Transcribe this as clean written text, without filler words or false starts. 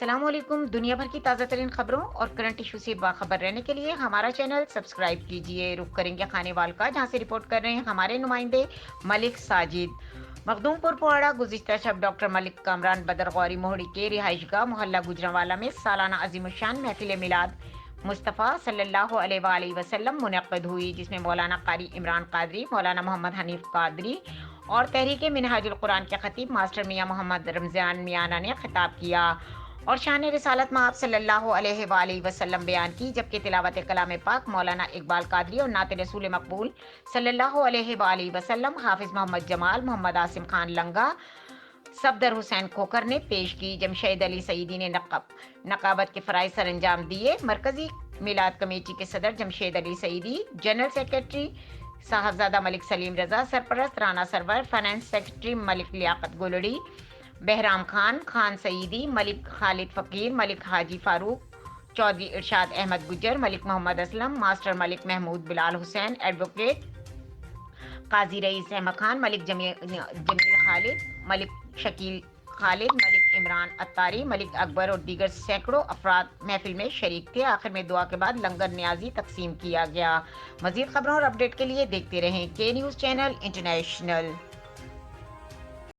अस्सलाम वालेकुम। दुनिया भर की ताज़ा तरीन खबरों और करंट इशू से बाखबर रहने के लिए हमारा चैनल सब्सक्राइब कीजिए। रुक करेंगे खानेवाल का, जहां से रिपोर्ट कर रहे हैं हमारे नुमाइंदे मलिक साजिद। मखदूमपुर पुआड़ा गुज़िश्ता शब डॉक्टर मलिक कामरान बदर गौरी मोहड़ी के रिहाइशगाह मोहल्ला गुजरांवाला में सालाना अजीमुशान महफिल मिलाद मुस्तफ़ा सल्लल्लाहु अलैहि वसल्लम मुनक़्क़िद हुई, जिसमें मौलाना कारी इमरान कादरी, मौलाना मोहम्मद हनीफ कादरी और तहरीक मिनहाजुल कुरान के खतीब मास्टर मियाँ मोहम्मद रमज़ान मियाना ने खिताब किया और शान रिसालत माब सल्लल्लाहु अलैहि वसल्लम बयान की, जबकि तिलावत कलाम पाक मौलाना इकबाल कादरी और नात रसूल मकबूल सल्लल्लाहु अलैहि वसल्लम हाफिज मोहम्मद जमाल, मोहम्मद आसिम खान लंगा, सफदर हुसैन खोकर ने पेश की। जमशेद अली सईदी ने नकाबत के फ़राइज़ सर अंजाम दिए। मरकज़ी मिलाद कमेटी के सदर जमशेद अली सईदी, जनरल सेक्रेटरी साहबजादा मलिक सलीम रजा, सरपरस्त Rana Sarwar, finance secretary Malik Liaquat Gulri, Bahram Khan, Khan Saeedi, Malik Khalid Faqir, Malik Haji Farooq, Chaudhry Irshad Ahmad Gujjar, Malik Mohammad Aslam, master Malik Mahmood Bilal Hussain, advocate Qazi Rais Ahmad Khan, Malik Jameel Khalid, Malik Shakeel Khalid, Malik Imran Attari, Malik Akbar और दीगर सैकड़ों अफराद महफिल में शरीक थे। आखिर में दुआ के बाद लंगर न्याजी तकसीम किया गया। मजीद खबरों और अपडेट के लिए देखते रहें के न्यूज़ चैनल इंटरनेशनल।